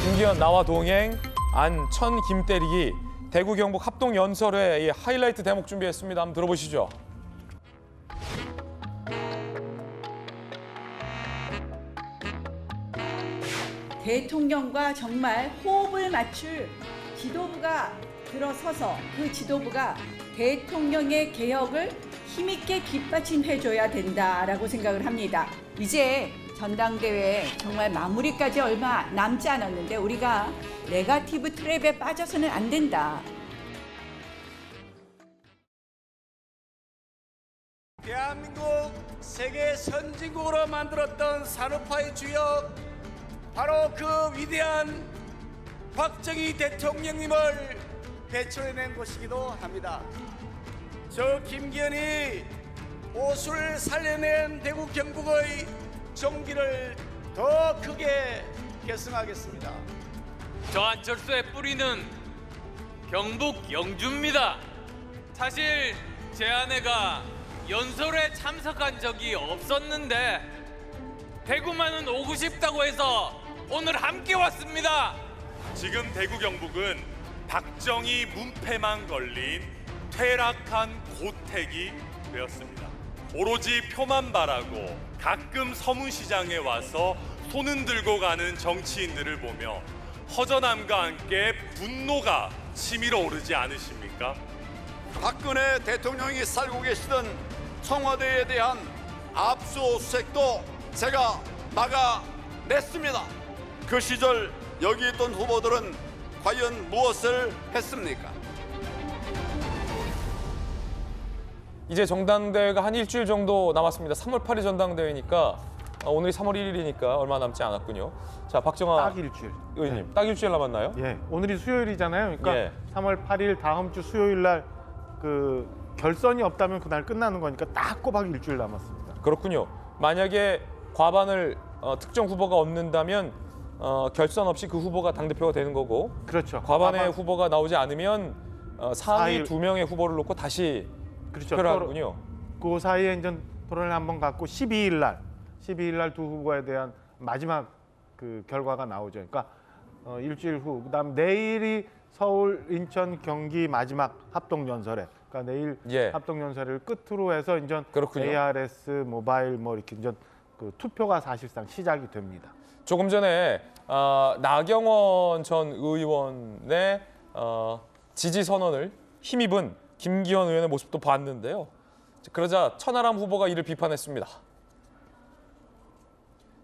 김기현 나와 동행, 안, 천, 김 때리기, 대구 경북 합동 연설회 하이라이트 대목 준비했습니다. 한번 들어보시죠. 대통령과 정말 호흡을 맞출 지도부가 들어서서 그 지도부가 대통령의 개혁을 힘있게 뒷받침해줘야 된다라고 생각을 합니다. 이제 전당대회 정말 마무리까지 얼마 남지 않았는데 우리가 네거티브 트랩에 빠져서는 안 된다. 대한민국 세계 선진국으로 만들었던 산업화의 주역, 바로 그 위대한 박정희 대통령님을 배출해낸 곳이기도 합니다. 저 김기현이 오수를 살려낸 대구 경북의 종기를 더 크게 계승하겠습니다. 저 안철수의 뿌리는 경북 영주입니다. 사실 제 아내가 연설에 참석한 적이 없었는데 대구만은 오고 싶다고 해서 오늘 함께 왔습니다. 지금 대구 경북은 박정희 문패만 걸린 퇴락한 고택이 되었습니다. 오로지 표만 바라고 가끔 서문시장에 와서 손은 들고 가는 정치인들을 보며 허전함과 함께 분노가 치밀어 오르지 않으십니까? 박근혜 대통령이 살고 계시던 청와대에 대한 압수수색도 제가 막아냈습니다. 그 시절 여기 있던 후보들은 과연 무엇을 했습니까? 이제 전당대회가 한 일주일 정도 남았습니다. 3월 8일 전당대회니까 오늘이 3월 1일이니까 얼마 남지 않았군요. 자, 박정아 딱 일주일. 의원님, 딱 일주일 남았나요? 예, 오늘이 수요일이잖아요. 그러니까 예. 3월 8일 다음 주 수요일 날 그 결선이 없다면 그날 끝나는 거니까 딱 꼬박 일주일 남았습니다. 그렇군요. 만약에 과반을 특정 후보가 얻는다면 결선 없이 그 후보가 당대표가 되는 거고, 그렇죠. 과반의 후보가 나오지 않으면 상위 4일. 2명의 후보를 놓고 다시 그렇죠. 투표를 하는군요. 그 사이에 이제 토론을 한번 갖고 12일 날 두 후보에 대한 마지막 그 결과가 나오죠. 그러니까 일주일 후, 그다음 내일이 서울, 인천, 경기 마지막 합동 연설회. 그러니까 내일 예. 합동 연설회를 끝으로 해서 이제 그렇군요. ARS 모바일 뭐 이렇게 이제 그 투표가 사실상 시작이 됩니다. 조금 전에 나경원 전 의원의 지지 선언을 힘입은 김기현 의원의 모습도 봤는데요. 그러자 천하람 후보가 이를 비판했습니다.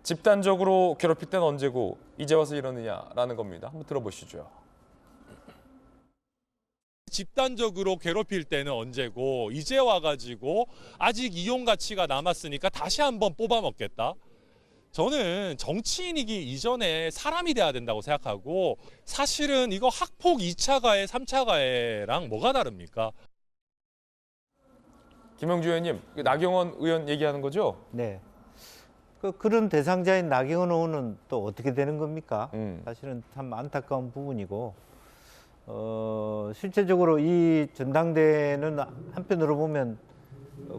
집단적으로 괴롭힐 때는 언제고 이제 와서 이러느냐라는 겁니다. 한번 들어보시죠. 집단적으로 괴롭힐 때는 언제고 이제 와가지고 아직 이용 가치가 남았으니까 다시 한번 뽑아먹겠다. 저는 정치인이기 이전에 사람이 돼야 된다고 생각하고, 사실은 이거 학폭 2차 가해, 3차 가해랑 뭐가 다릅니까? 김영주 의원님, 나경원 의원 얘기하는 거죠? 네. 그런 대상자인 나경원 의원은 또 어떻게 되는 겁니까? 사실은 참 안타까운 부분이고, 실제적으로 이 전당대회는 한편으로 보면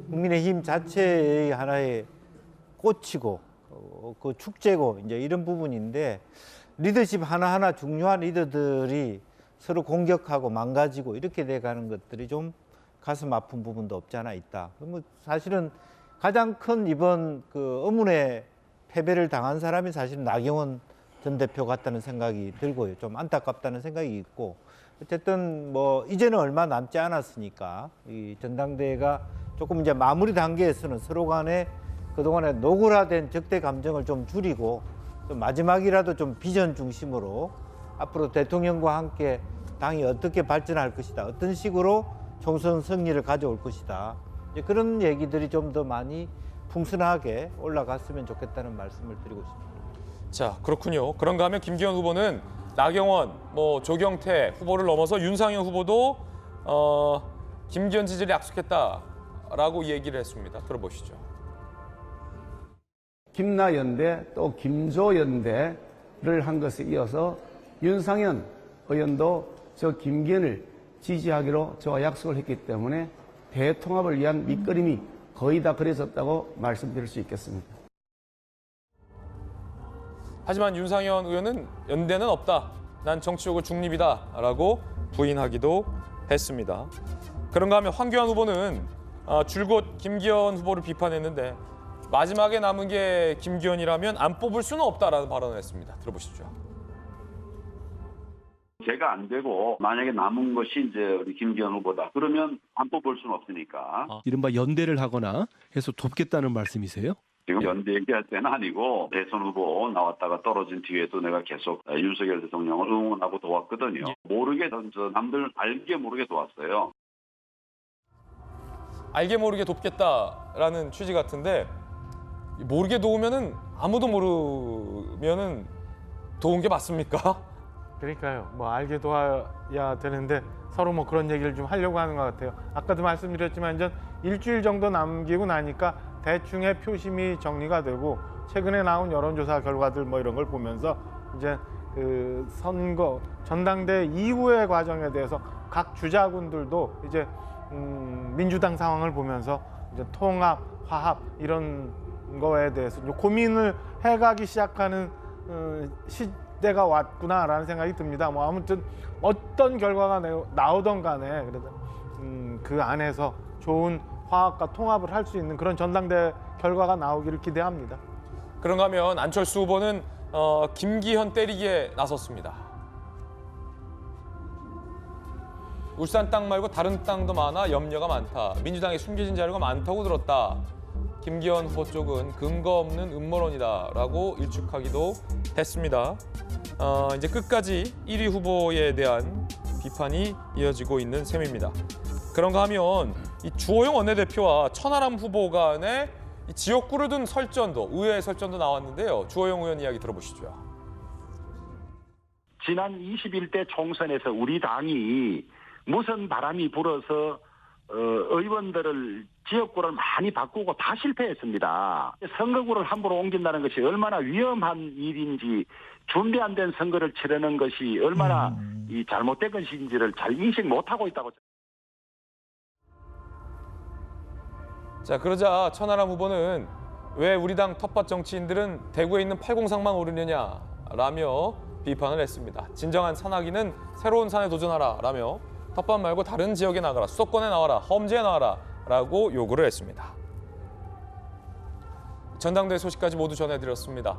국민의힘 자체의 하나의 꽃이고, 그 축제고 이제 이런 부분인데, 리더십 하나하나 중요한 리더들이 서로 공격하고 망가지고 이렇게 돼가는 것들이 좀 가슴 아픈 부분도 없지 않아 있다. 뭐 사실은 가장 큰 이번 그 의문의 패배를 당한 사람이 사실은 나경원 전 대표 같다는 생각이 들고요. 좀 안타깝다는 생각이 있고, 어쨌든 뭐 이제는 얼마 남지 않았으니까 이 전당대회가 조금 이제 마무리 단계에서는 서로 간에 그동안에 노골화된 적대 감정을 좀 줄이고, 좀 마지막이라도 좀 비전 중심으로 앞으로 대통령과 함께 당이 어떻게 발전할 것이다, 어떤 식으로 총선 승리를 가져올 것이다, 이제 그런 얘기들이 좀 더 많이 풍성하게 올라갔으면 좋겠다는 말씀을 드리고 싶습니다. 자, 그렇군요. 그런가 하면 김기현 후보는 나경원, 조경태 후보를 넘어서 윤상현 후보도 김기현 지지를 약속했다라고 얘기를 했습니다. 들어보시죠. 김나연대 또 김조연대를 한 것에 이어서 윤상현 의원도 저 김기현을 지지하기로 저와 약속을 했기 때문에 대통합을 위한 밑그림이 거의 다 그려졌다고 말씀드릴 수 있겠습니다. 하지만 윤상현 의원은 연대는 없다. 난 정치적으로 중립이다라고 부인하기도 했습니다. 그런가 하면 황교안 후보는 줄곧 김기현 후보를 비판했는데 마지막에 남은 게 김기현이라면 안 뽑을 수는 없다라는 발언을 했습니다. 들어보시죠. 제가 안 되고 만약에 남은 것이 이제 우리 김기현 후보다. 그러면 안 뽑을 수는 없으니까. 이른바 연대를 하거나 해서 돕겠다는 말씀이세요? 지금 연대 얘기할 때는 아니고 대선 후보 나왔다가 떨어진 뒤에도 내가 계속 윤석열 대통령을 응원하고 도왔거든요. 모르게 남들 알게 모르게 도왔어요. 알게 모르게 돕겠다라는 취지 같은데 모르게 도우면은 아무도 모르면은 도운 게 맞습니까? 그러니까요. 뭐 알게 도와야 되는데 서로 뭐 그런 얘기를 좀 하려고 하는 것 같아요. 아까도 말씀드렸지만 이제 일주일 정도 남기고 나니까 대충의 표심이 정리가 되고 최근에 나온 여론조사 결과들 뭐 이런 걸 보면서 이제 그 선거 전당대 이후의 과정에 대해서 각 주자군들도 이제 민주당 상황을 보면서 이제 통합, 화합 이런 거에 대해서 고민을 해가기 시작하는 시대가 왔구나라는 생각이 듭니다. 뭐 아무튼 어떤 결과가 나오던 간에 그래도 그 안에서 좋은 화합과 통합을 할 수 있는 그런 전당대 결과가 나오기를 기대합니다. 그런가 하면 안철수 후보는 김기현 때리기에 나섰습니다. 울산 땅 말고 다른 땅도 많아 염려가 많다. 민주당에 숨겨진 자료가 많다고 들었다. 김기현 후보 쪽은 근거 없는 음모론이다라고 일축하기도 했습니다. 이제 끝까지 1위 후보에 대한 비판이 이어지고 있는 셈입니다. 그런가 하면 이 주호영 원내대표와 천하람 후보 간의 이 지역구를 둔 설전도, 의회 설전도 나왔는데요. 주호영 의원 이야기 들어보시죠. 지난 21대 총선에서 우리 당이 무슨 바람이 불어서 의원들을 지역구를 많이 바꾸고 다 실패했습니다. 선거구를 함부로 옮긴다는 것이 얼마나 위험한 일인지 준비 안 된 선거를 치르는 것이 얼마나 이 잘못된 것인지를 잘 인식 못하고 있다고. 자, 그러자 천하람 후보는 왜 우리 당 텃밭 정치인들은 대구에 있는 팔공산만 오르느냐라며 비판을 했습니다. 진정한 산악인은 새로운 산에 도전하라 라며 텃밭 말고 다른 지역에 나가라, 수도권에 나와라, 험지에 나와라 라고 요구를 했습니다. 전당대회 소식까지 모두 전해드렸습니다.